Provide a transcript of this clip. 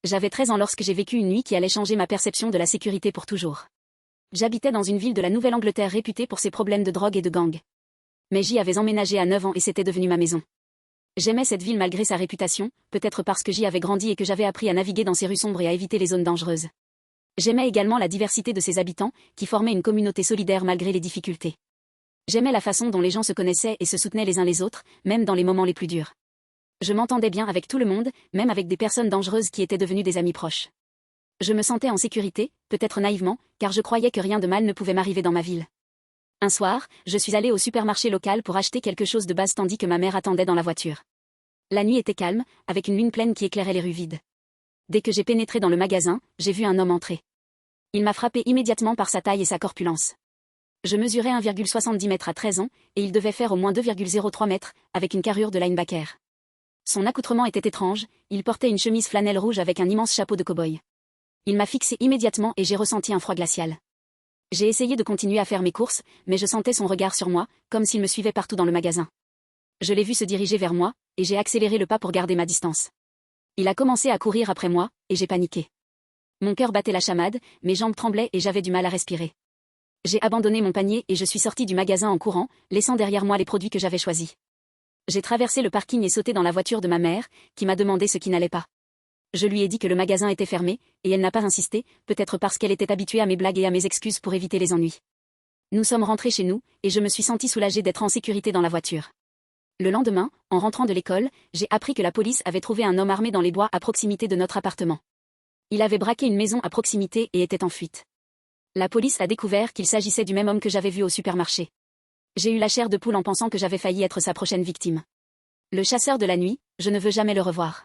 J'avais 13 ans lorsque j'ai vécu une nuit qui allait changer ma perception de la sécurité pour toujours. J'habitais dans une ville de la Nouvelle-Angleterre réputée pour ses problèmes de drogue et de gangs. Mais j'y avais emménagé à 9 ans et c'était devenu ma maison. J'aimais cette ville malgré sa réputation, peut-être parce que j'y avais grandi et que j'avais appris à naviguer dans ses rues sombres et à éviter les zones dangereuses. J'aimais également la diversité de ses habitants, qui formaient une communauté solidaire malgré les difficultés. J'aimais la façon dont les gens se connaissaient et se soutenaient les uns les autres, même dans les moments les plus durs. Je m'entendais bien avec tout le monde, même avec des personnes dangereuses qui étaient devenues des amis proches. Je me sentais en sécurité, peut-être naïvement, car je croyais que rien de mal ne pouvait m'arriver dans ma ville. Un soir, je suis allée au supermarché local pour acheter quelque chose de base tandis que ma mère attendait dans la voiture. La nuit était calme, avec une lune pleine qui éclairait les rues vides. Dès que j'ai pénétré dans le magasin, j'ai vu un homme entrer. Il m'a frappé immédiatement par sa taille et sa corpulence. Je mesurais 1,70 m à 13 ans, et il devait faire au moins 2,03 m, avec une carrure de linebacker. Son accoutrement était étrange, il portait une chemise flanelle rouge avec un immense chapeau de cow-boy. Il m'a fixé immédiatement et j'ai ressenti un froid glacial. J'ai essayé de continuer à faire mes courses, mais je sentais son regard sur moi, comme s'il me suivait partout dans le magasin. Je l'ai vu se diriger vers moi, et j'ai accéléré le pas pour garder ma distance. Il a commencé à courir après moi, et j'ai paniqué. Mon cœur battait la chamade, mes jambes tremblaient et j'avais du mal à respirer. J'ai abandonné mon panier et je suis sortie du magasin en courant, laissant derrière moi les produits que j'avais choisis. J'ai traversé le parking et sauté dans la voiture de ma mère, qui m'a demandé ce qui n'allait pas. Je lui ai dit que le magasin était fermé, et elle n'a pas insisté, peut-être parce qu'elle était habituée à mes blagues et à mes excuses pour éviter les ennuis. Nous sommes rentrés chez nous, et je me suis sentie soulagée d'être en sécurité dans la voiture. Le lendemain, en rentrant de l'école, j'ai appris que la police avait trouvé un homme armé dans les bois à proximité de notre appartement. Il avait braqué une maison à proximité et était en fuite. La police a découvert qu'il s'agissait du même homme que j'avais vu au supermarché. J'ai eu la chair de poule en pensant que j'avais failli être sa prochaine victime. Le chasseur de la nuit, je ne veux jamais le revoir.